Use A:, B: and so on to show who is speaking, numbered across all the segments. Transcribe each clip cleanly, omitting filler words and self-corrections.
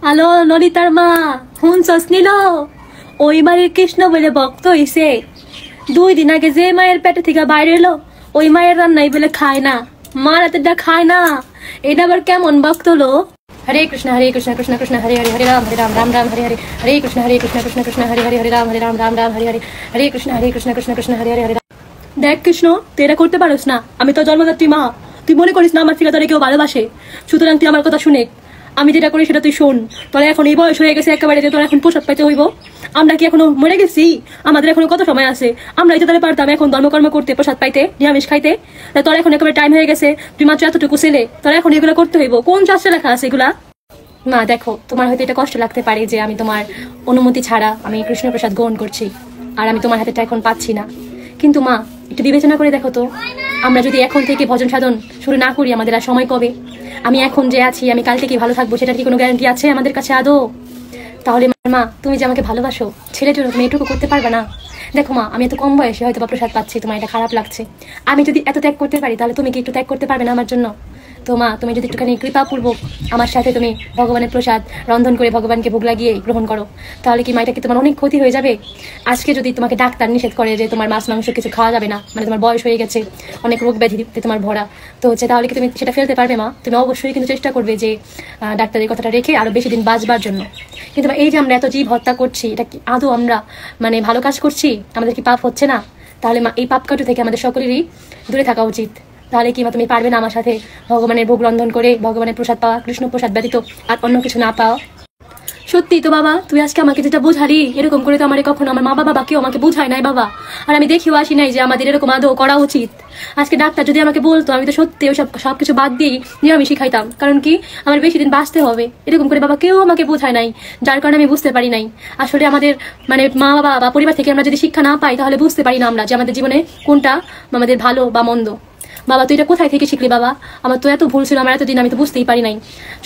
A: Hello ললিতার মা, শুনছস নিল? ওই বাড়ির কৃষ্ণ বলে ভক্ত হইছে। 2 দিন আগে যে মায়ের পেটে থেকে বাইরে এলো ওই মায়ের রান্নাই বলে খায় না, মার হাতেরটা খায় না। এটা আবার কেমন ভক্ত হলো? হরে কৃষ্ণ কৃষ্ণ কৃষ্ণ হরে হরে, হরে রাম রাম রাম হরে হরে, হরে কৃষ্ণ কৃষ্ণ কৃষ্ণ হরে হরে, হরে রাম রাম রাম হরে হরে, হরে কৃষ্ণ কৃষ্ণ কৃষ্ণ হরে হরে, হরে রাম। দেখ কৃষ্ণ, তুই এটা করতে পারিস না। আমি তো জন্মদাত্রী মা, তুই মনে করিস না আমার থেকে তোরে কেউ ভালোবাসে। সুতরাং তুই আমার কথা শুনে, আমি যেটা করি সেটা তুই শোন। তোরা এখন এই বয়স হয়ে গেছে একেবারে যে তোরা এখন প্রসাদ পাইতে হইব। আমরা কি এখনো মরে গেছি? আমাদের এখনো কত সময় আছে। আমরা এই তাহলে পারতাম এখন ধর্মকর্ম করতে, প্রসাদ পাইতে, নিরামিষ খাইতে। তোরা এখন একেবারে টাইম হয়ে গেছে, তুই মাত্র এতটুকু ছেলে, তোরা এখন এগুলো করতে হইব। কোন শাস্ত্রে লেখা আছে এগুলা? মা দেখো, তোমার হয়তো এটা কষ্ট লাগতে পারে যে আমি তোমার অনুমতি ছাড়া আমি কৃষ্ণ প্রসাদ গ্রহণ করছি আর আমি তোমার হাতেটা এখন পাচ্ছি না। কিন্তু মা, একটু বিবেচনা করে দেখো তো, আমরা যদি এখন থেকে ভজন সাধন শুরু না করি আমাদের আর সময় কবে? আমি এখন যে আছি আমি কাল থেকে ভালো থাকবো সেটার কি কোনো গ্যারান্টি আছে আমাদের কাছে আদৌ? তাহলে মা, তুমি যে আমাকে ভালোবাসো, ছেলের জন্য তুমি এটুকু করতে পারবে না? দেখো মা, আমি এত কম বয়সে হয়তো বা প্রসাদ পাচ্ছি, তোমার এটা খারাপ লাগছে। আমি যদি এত ত্যাগ করতে পারি তাহলে তুমি কি একটু ত্যাগ করতে পারবে না আমার জন্য? তো মা, তুমি যদি একটুখানি কৃপাপূর্বক আমার সাথে তুমি ভগবানের প্রসাদ রন্ধন করে ভগবানকে ভোগ লাগিয়ে গ্রহণ করো, তাহলে কি মাইটা কি তোমার অনেক ক্ষতি হয়ে যাবে? আজকে যদি তোমাকে ডাক্তার নিষেধ করে যে তোমার মাছ মাংস কিছু খাওয়া যাবে না, মানে তোমার বয়স হয়ে গেছে, অনেক রোগ ব্যাধিতে তোমার ভরা, তো তাহলে কি তুমি সেটা ফেলতে পারবে মা? তুমি অবশ্যই কিন্তু চেষ্টা করবে যে ডাক্তারের কথাটা রেখে আরো বেশি দিন বাঁচবার জন্য। কিন্তু এই যে আমরা এত জীব হত্যা করছি, এটা কি আদৌ আমরা মানে ভালো কাজ করছি? আমাদের কি পাপ হচ্ছে না? তাহলে মা, এই পাপ কাটু থেকে আমাদের সকলেরই দূরে থাকা উচিত। তাহলে কি মা, তুমি পারবে না আমার সাথে ভগবানের ভোগ রন্ধন করে ভগবানের প্রসাদ পাওয়া, কৃষ্ণ প্রসাদ ব্যতীত আর অন্য কিছু না পাওয়া? সত্যি তো বাবা, তুই আজকে আমাকে যেটা বোঝালি, এরকম করে তো আমার কখনো আমার মা বাবা কেউ আমাকে বোঝায় নাই বাবা। আর আমি দেখিও আসি নাই যে আমাদের এরকম আদৌ করা উচিত। আজকে ডাক্তার যদি আমাকে বলতো, আমি তো সত্যি ওই সবকিছু বাদ দিয়েই নিরামিষই খাইতাম। কারণ কি, আমার বেশি দিন বাঁচতে হবে। এরকম করে বাবা কেউ আমাকে বোঝায় নাই, যার কারণে আমি বুঝতে পারি নাই। আসলে আমাদের মানে মা বাবা বা পরিবার থেকে আমরা যদি শিক্ষা না পাই তাহলে বুঝতে পারি না আমরা যে আমাদের জীবনে কোনটা আমাদের ভালো বা মন্দ। বাবা, তুই এটা কোথায় থেকে শিখলি বাবা? আমার তো এত ভুল ছিল, আমার এতদিন আমি তো বুঝতেই পারি নাই।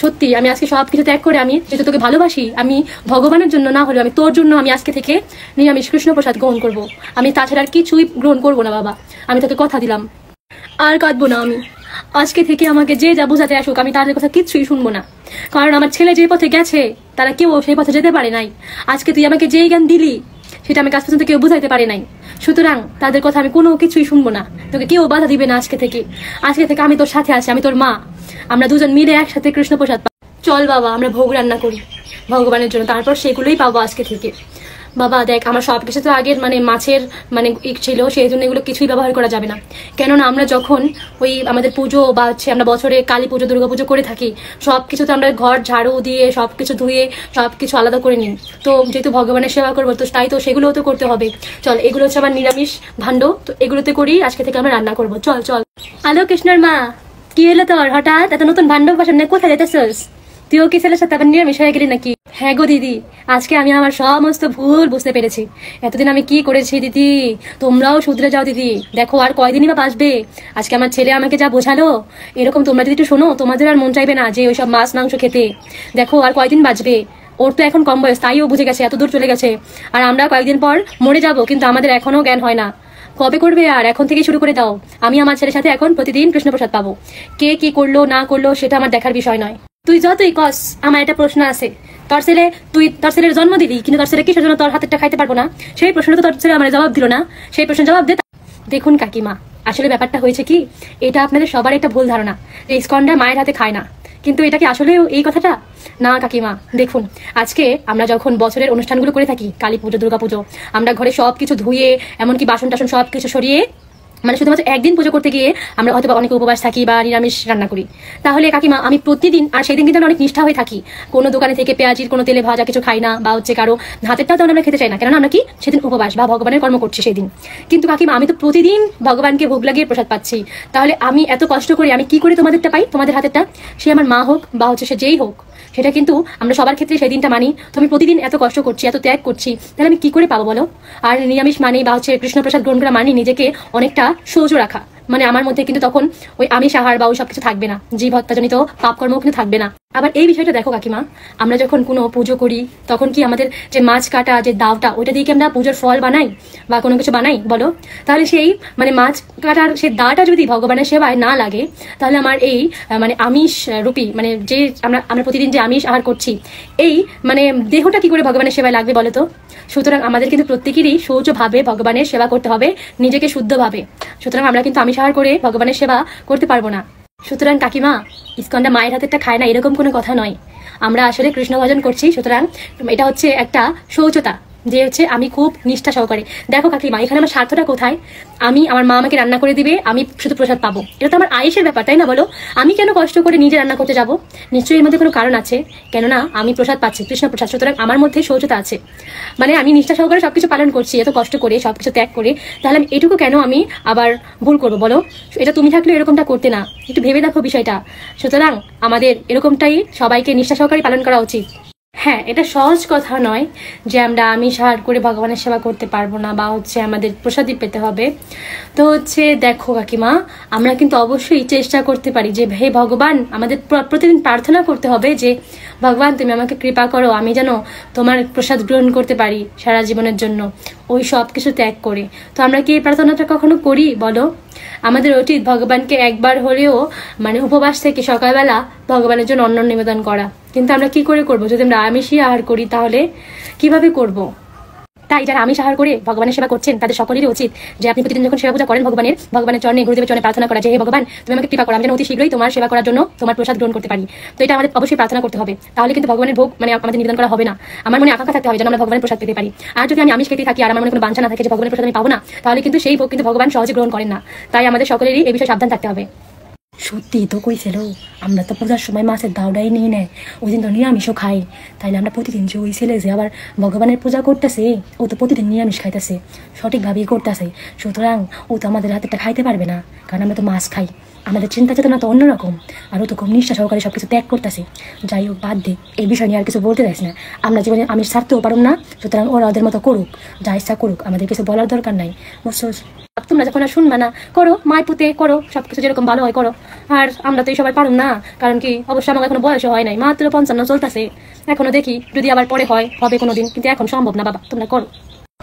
A: সত্যি আমি আজকে সবকিছু ত্যাগ করে, আমি যেহেতু তোকে ভালোবাসি, আমি ভগবানের জন্য না হলেও আমি তোর জন্য আমি আজকে থেকে নিরামিষ কৃষ্ণ প্রসাদ গ্রহণ করবো। আমি তাছাড়া আর কিছুই গ্রহণ করবো না বাবা, আমি তোকে কথা দিলাম। আর কাঁদবো না আমি। আজকে থেকে আমাকে যে যা বোঝাতে আসুক, আমি তাদের কথা কিচ্ছুই শুনবো না। কারণ আমার ছেলে যে পথে গেছে তারা কেউ সেই পথে যেতে পারে নাই। আজকে তুই আমাকে যেই জ্ঞান দিলি সেটা আমি কাছ পর্যন্ত কেউ বুঝাইতে পারে নাই। সুতরাং তাদের কথা আমি কোনো কিছুই শুনবো না। তোকে কেউ বাধা দিবে না আজকে থেকে। আজকে থেকে আমি তোর সাথে আছি, আমি তোর মা। আমরা দুজন মিলে একসাথে কৃষ্ণ প্রসাদ পাবো। চল বাবা, আমরা ভোগ রান্না করি ভগবানের জন্য, তারপর সেগুলোই পাবো আজকে থেকে। বাবা দেখ, আমার সব কিছু তো আগের মানে মাছের মানে ছিল, সেই জন্য এগুলো কিছুই ব্যবহার করা যাবে না। কেননা আমরা যখন ওই আমাদের পুজো বা হচ্ছে আমরা বছরে কালী পুজো দুর্গা পুজো করে থাকি, সব কিছু তো আমরা ঘর ঝাড়ু দিয়ে সব কিছু ধুয়ে সব কিছু আলাদা করে নিই। তো যেহেতু ভগবানের সেবা করবো, তো তাই তো সেগুলোও তো করতে হবে। চল, এগুলো হচ্ছে আমার নিরামিষ ভাণ্ড, তো এগুলোতে করি আজকে থেকে আমরা রান্না করবো। চল চল। হ্যালো কৃষ্ণর মা, কি হলো তোর হঠাৎ এত নতুন ভাণ্ড বাসায়? কোথায় যেতেছস? তুইও কি ছেলের সাথে আবার নিরামিষ হয়ে গেলি নাকি? হ্যাঁ গো দিদি, আজকে আমি আমার সমস্ত ভুল বুঝতে পেরেছি। এতদিন আমি কি করেছি দিদি, তোমরাও শুধরে যাও দিদি। দেখো আর কয়দিনই বা বাঁচবে। আজকে আমার ছেলে আমাকে যা বোঝালো, এরকম তোমরা যদি একটু শোনো, তোমাদের আর মন চাইবে না যে ওইসব মাছ মাংস খেতে। দেখো আর কয়দিন বাঁচবে। ওর তো এখন কম বয়স, তাই ও বুঝে গেছে, এত দূর চলে গেছে। আর আমরা কয়েকদিন পর মরে যাব, কিন্তু আমাদের এখনো জ্ঞান হয় না। কবে করবে? আর এখন থেকে শুরু করে দাও। আমি আমার ছেলের সাথে এখন প্রতিদিন কৃষ্ণপ্রসাদ পাবো। কে কি করলো না করলো সেটা আমার দেখার বিষয় নয়। তুই যতই কস, আমার একটা প্রশ্ন আছে। তোর ছেলের জন্ম দিলি, কিন্তু তোর ছেলে কিসের জন্য তোর হাতেরটা খাইতে পারবো না? সেই প্রশ্ন তো তোর ছেলে আমার জবাব দিল না। সেই প্রশ্নের জবাব দে। দেখুন কাকিমা, আসলে ব্যাপারটা হয়েছে কি, এটা আপনাদের সবার একটা ভুল ধারণা যে ইসকনটা মায়ের হাতে খায় না। কিন্তু এটা কি আসলে এই কথাটা? না কাকিমা, দেখুন আজকে আমরা যখন বছরের অনুষ্ঠানগুলো করে থাকি, কালী পুজো দুর্গা পুজো, আমরা ঘরে সবকিছু ধুয়ে এমনকি বাসন টাসন সবকিছু সরিয়ে মানে শুধুমাত্র একদিন পুজো করতে গিয়ে আমরা হয়তো অনেক উপবাস থাকি বা নিরামিষ রান্না করি। তাহলে কাকিমা, আমি প্রতিদিন, আর সেই দিন কিন্তু আমি অনেক নিষ্ঠা হয়ে থাকি, কোনো দোকানে থেকে পেঁয়াজির কোনো তেলে ভাজা কিছু খাই না, বা হচ্ছে কারো হাতেরটাও তো আমরা খেতে চাই না, কেননা আমরা কি সেদিন উপবাস বা ভগবানের কর্ম করছি সেই দিন। কিন্তু কাকিমা, আমি তো প্রতিদিন ভগবানকে ভোগ লাগিয়ে প্রসাদ পাচ্ছি। তাহলে আমি এত কষ্ট করি, আমি কি করে তোমাদেরটা পাই, তোমাদের হাতেরটা? সে আমার মা হোক বা হচ্ছে সে যেই হোক, সেটা কিন্তু আমরা সবার ক্ষেত্রে সেই দিনটা মানি। তো আমি প্রতিদিন এত কষ্ট করছি, এত ত্যাগ করছি, তাহলে আমি কি করে পাবো বলো? আর নিরামিষ মানি বা হচ্ছে কৃষ্ণপ্রসাদ গ্রহণ করা মানি নিজেকে অনেকটা সৌজ রাখা। মানে আমার মধ্যে কিন্তু তখন ওই আমিষ আহার বা ওই সবকিছু থাকবে না, জীব হত্যাজনিত পাপকর্মও কিন্তু থাকবে না। আবার এই বিষয়টা দেখো কাকিমা, আমরা যখন কোনো পুজো করি তখন কি আমাদের যে মাছ কাটা যে দাওটা ওইটা দিয়ে কি আমরা পুজোর ফল বানাই বা কোনো কিছু বানাই বলো? তাহলে সেই মানে মাছ কাটার সেই দাটা যদি ভগবানের সেবায় না লাগে, তাহলে আমার এই মানে আমিষ রূপী মানে যে আমরা প্রতিদিন যে আমিষ আহার করছি এই মানে দেহটা কি করে ভগবানের সেবায় লাগবে বলো তো? সুতরাং আমাদের কিন্তু প্রত্যেকেরই শৌচভাবে ভগবানের সেবা করতে হবে, নিজেকে শুদ্ধভাবে। সুতরাং আমরা কিন্তু আমিষ আহার করে ভগবানের সেবা করতে পারবো না। সুতরাং কাকিমা, ইসকনটা মায়ের হাতেরটা খায় না এরকম কোনো কথা নয়। আমরা আসলে কৃষ্ণ ভজন করছি, সুতরাং এটা হচ্ছে একটা শৌচতা, যে হচ্ছে আমি খুব নিষ্ঠা সহকারে। দেখো কাকিমা, এখানে আমার স্বার্থটা কোথায়? আমার মা আমাকে রান্না করে দিবে, আমি শুধু প্রসাদ পাবো, এটা তো আমার আয়েসের ব্যাপার, তাই না বলো? আমি কেন কষ্ট করে নিজে রান্না করতে যাব? নিশ্চয়ই এর মধ্যে কোনো কারণ আছে, কেননা আমি প্রসাদ পাচ্ছি, কৃষ্ণ প্রসাদ। সুতরাং আমার মধ্যে শৌচতা আছে, মানে আমি নিষ্ঠা সহকারে সবকিছু পালন করছি, এত কষ্ট করে সবকিছু ত্যাগ করে, তাহলে আমি এটুকু কেন আমি আবার ভুল করবো বলো? এটা তুমি থাকলে এরকমটা করতে না, একটু ভেবে দেখো বিষয়টা। সুতরাং আমাদের এরকমটাই সবাইকে নিষ্ঠা সহকারে পালন করা উচিত। হ্যাঁ, এটা সহজ কথা নয় যে আমরা আমিষ আহার করে ভগবানের সেবা করতে পারবো না বা হচ্ছে আমাদের প্রসাদই পেতে হবে। তো হচ্ছে দেখো কাকিমা, আমরা কিন্তু অবশ্যই চেষ্টা করতে পারি যে হে ভগবান, আমাদের প্রতিদিন প্রার্থনা করতে হবে যে ভগবান তুমি আমাকে কৃপা করো, আমি যেন তোমার প্রসাদ গ্রহণ করতে পারি সারা জীবনের জন্য, ওই সব কিছু ত্যাগ করে। তো আমরা কি এই প্রার্থনাটা কখনো করি বলো? আমাদের উচিত ভগবানকে একবার হলেও মানে উপবাস থেকে সকালবেলা ভগবানের জন্য অন্ন নিবেদন করা। কিন্তু আমরা কি করে করবো? যদি আমরা আমিষই আহার করি তাহলে কিভাবে করব? তাই যারা আমিষ আহার করে ভগবানের সেবা করছেন তাদের সকলেরই উচিত যে আপনি প্রতিদিন যখন সেবা পূজা করেন ভগবানের চরণে, গুরুদেবের চরণে প্রার্থনা করা যে হে ভগবান তুমি আমাকে কৃপা করো, আমি যেন অতি শীঘ্রই তোমার সেবা করার জন্য তোমার প্রসাদ গ্রহণ করতে পারি। তো এটা আমাদের অবশ্যই প্রার্থনা করতে হবে, তাহলে কিন্তু ভগবানের ভোগ মানে আমাদের নিবেদন করা হবে না। আমার মনে আকাঙ্ক্ষা থাকতে হবে যেন আমরা ভগবানের প্রসাদ পেতে পারি। আর যদি আমি আমিষ খেতে থাকি আর আমার মনে কোনো বাঞ্ছা না থাকে যে ভগবানের প্রসাদ আমি পাবো না, তাহলে কিন্তু সেই ভোগ কিন্তু ভগবান সহজে গ্রহণ করেন না। তাই আমাদের সকলেরই এই বিষয়ে সাবধান থাকতে হবে। সত্যি তো কইছিল, আমরা তো পূজার সময় মাছের দাওটাই নিয়ে নেয়, ওই দিন তো নিরামিষও খাই। তাইলে আমরা প্রতিদিন যে ওই ছেলে যে আবার ভগবানের পূজা করতেছে ও তো প্রতিদিন নিরামিষ খাইতেছে, সঠিকভাবেই করতেছে। সুতরাং ও তো আমাদের হাতেরটা খাইতে পারবে না, কারণ আমরা তো মাছ খাই, আমাদের চিন্তা চেতনা তো অন্যরকম। আর ও তো খুব নিষ্ঠা সহকারে সবকিছু ত্যাগ করতেছে। যাই হোক, বাদ দে, এই বিষয় নিয়ে আর কিছু বলতে চাইছি না। আমরা জীবনে আমিষ ছাড়তেও পারুম না, সুতরাং ওরা ওদের মতো করুক, যা ইচ্ছা করুক, আমাদের কিছু বলার দরকার নাই, বুঝছো? তোমরা যখন আর শুনবা না, করো মায় পুঁতে করো, সবকিছু যেরকম ভালো হয় করো। আর আমরা তো এই সবাই পারুম না, কারণ কি অবশ্যই আমার এখনো বয়স হয় নাই, মাত্র 55 চলতেছে এখনো। দেখি যদি আবার পরে হয়, হবে কোনোদিন, কিন্তু এখন সম্ভব না বাবা, তোমরা করো।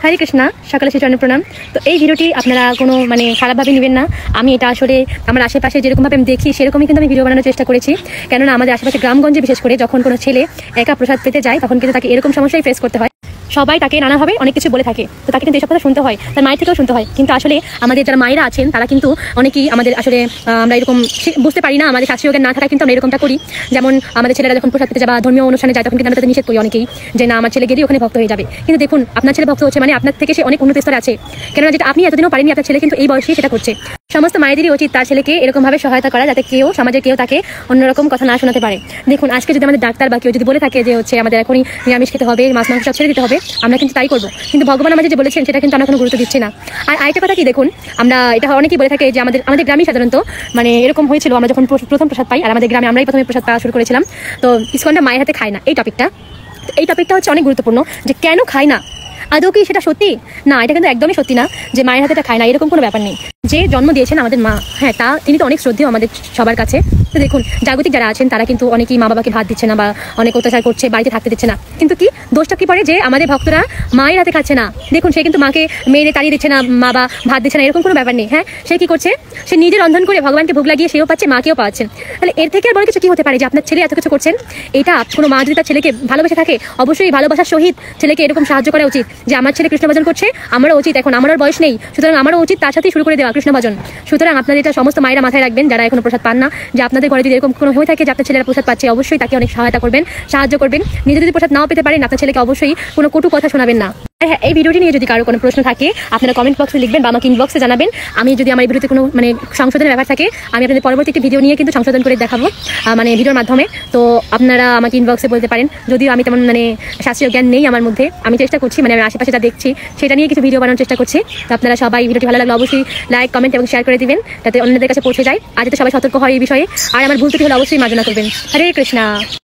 A: হরে কৃষ্ণা, সকালে সেই চরণে প্রণাম। তো এই ভিডিওটি আপনারা কোনো মানে খারাপভাবে নেবেন না। আমি এটা আসলে আমার আশেপাশে যেরকমভাবে আমি দেখি সেরকমই কিন্তু আমি ভিডিও বানানোর চেষ্টা করেছি। কেননা আমাদের আশেপাশে গ্রামগঞ্জে বিশেষ করে যখন কোনো ছেলে একা প্রসাদ পেতে যায় তখন কিন্তু তাকে এরকম সমস্যায় ফেস করতে হয়। সবাই তাকে নানাভাবে অনেক কিছু বলে থাকে, তো তাকে কিন্তু এইসব কথা শুনতে হয়, তার মায়ের থেকেও শুনতে হয়। কিন্তু আসলে আমাদের যারা মায়েরা আছেন তারা কিন্তু অনেকেই আমাদের আসলে আমরা এরকম বুঝতে পারি না, আমাদের শাস্ত্রীয় জ্ঞান না থাকা কিন্তু আমরা এরকমটা করি। যেমন আমাদের ছেলেরা যখন প্রসাদ পেতে যাবা ধর্মীয় অনুষ্ঠানে যায় তখন কিন্তু আমরা তাদের নিষেধ করি অনেকেই, যে না আমার ছেলে গেলেই ওখানে ভক্ত হয়ে যাবে। কিন্তু দেখুন, আপনার ছেলে ভক্ত হচ্ছে মানে আপনার থেকে সে অনেক উন্নত স্তরে আছে, কেননা যেটা আপনি এতদিনও পারেননি আপনার ছেলে কিন্তু এই বয়সে সেটা করছে। সমস্ত মায়েদেরই উচিত তার ছেলেকে এরকমভাবে সহায়তা করা যাতে কেউ সমাজের কেউ তাকে অন্যরকম কথা না শোনাতে পারে। দেখুন, আজকে যদি আমাদের ডাক্তার বা কেউ যদি বলে থাকে যে হচ্ছে আমাদের এখনই নিরামিষ খেতে হবে, মাছ মাংস সব ছেড়ে দিতে হবে, আমরা কিন্তু তাই করবো। কিন্তু ভগবান আমাদের যে বলেছেন সেটা কিন্তু আমরা কোনো গুরুত্ব দিচ্ছি না। আর আরেকটা কথা কি, দেখুন আমরা এটা অনেকেই বলে থাকে যে আমাদের গ্রামে সাধারণত মানে এরকম হয়েছিল, আমরা যখন প্রথম প্রসাদ পাই আর আমাদের গ্রামে আমরাই প্রথমে প্রসাদ পাওয়া শুরু করেছিলাম, তো ইসকনটা মায়ের হাতে খায় না এই টপিকটা হচ্ছে অনেক গুরুত্বপূর্ণ। যে কেন খায় না, আদৌ কি সেটা সত্যি? না, এটা কিন্তু একদমই সত্যি না যে মায়ের হাতে এটা খায় না, এরকম কোনো ব্যাপার নেই। যে জন্ম দিয়েছেন আমাদের মা, হ্যাঁ তিনি তো অনেক শ্রদ্ধেয় আমাদের সবার কাছে। তো দেখুন, জাগতিক যারা আছেন তারা কিন্তু অনেকেই মা বাবাকে ভাত দিচ্ছে না বা অনেক অত্যাচার করছে, বাড়িতে থাকতে দিচ্ছে না। কিন্তু কি দোষটা কি পড়ে যে আমাদের ভক্তরা মায়ের হাতে খাচ্ছে না? দেখুন, সে কিন্তু মাকে মেরে তাড়িয়ে দিচ্ছে না, মা বা ভাত দিচ্ছে না, এরকম কোনো ব্যাপার নেই। হ্যাঁ, সে কি করছে, সে নিজে রন্ধন করে ভগবানকে ভোগ লাগিয়ে সেও পাচ্ছে, মাকেও পাচ্ছেন। তাহলে এর থেকে আর বড় কিছু কি হতে পারে যে আপনার ছেলে এত কিছু করছেন? এটা কোনো মা যদি তার ছেলেকে ভালোবেসে থাকে অবশ্যই ভালোবাসার সহিত ছেলেকে এরকম সাহায্য করা উচিত, যে আমার ছেলে কৃষ্ণ ভজন করছে, আমারও উচিত, এখন আমারও বয়স নেই, সুতরাং আমারও উচিত তার সাথেই শুরু করে দেওয়া কৃষ্ণ ভজন। সুতরাং আপনাদের এটা সমস্ত মায়েরা মাথায় রাখবেন যারা এখনো প্রসাদ পান না, যে আপনাদের ঘরে যদি এরকম কোনো হয়ে থাকে যে আপনার ছেলেরা প্রসাদ পাচ্ছে, অবশ্যই তাকে অনেক সহায়তা করবেন, সাহায্য করবেন। নিজে যদি প্রসাদ নাও পেতে পারেন আপনার ছেলেকে অবশ্যই কোনো কটু কথা শোনাবেন না। হ্যাঁ, এই ভিডিওটি নিয়ে যদি কারো কোনো প্রশ্ন থাকে আপনারা কমেন্ট বক্সে লিখবেন বা আমাকে ইনবক্সে জানাবেন। আমি যদি আমার এই ভিডিওতে কোনো মানে সংশোধনের ব্যাপার থাকে আমি আপনাদের পরবর্তী একটি ভিডিও নিয়ে কিন্তু সংশোধন করে দেখাবো, মানে ভিডিওর মাধ্যমে। তো আপনারা আমাকে ইনবক্সে বলতে পারেন। যদিও আমি তেমন মানে শাস্ত্রীয় জ্ঞান নেই আমার মধ্যে, আমি চেষ্টা করছি মানে আমি আশেপাশে যা দেখছি সেটা নিয়ে কিছু ভিডিও বানানোর চেষ্টা করছি। তো আপনারা সবাই ভিডিওটি ভালো লাগলে অবশ্যই লাইক, কমেন্ট এবং শেয়ার করে দিবেন যাতে অন্যদের কাছে পৌঁছে যায়, আর যাতে সবাই সতর্ক হয় এই বিষয়ে। আর আমার ভুল ত্রুটি হলে অবশ্যই মার্জনা করবেন। হরে কৃষ্ণা।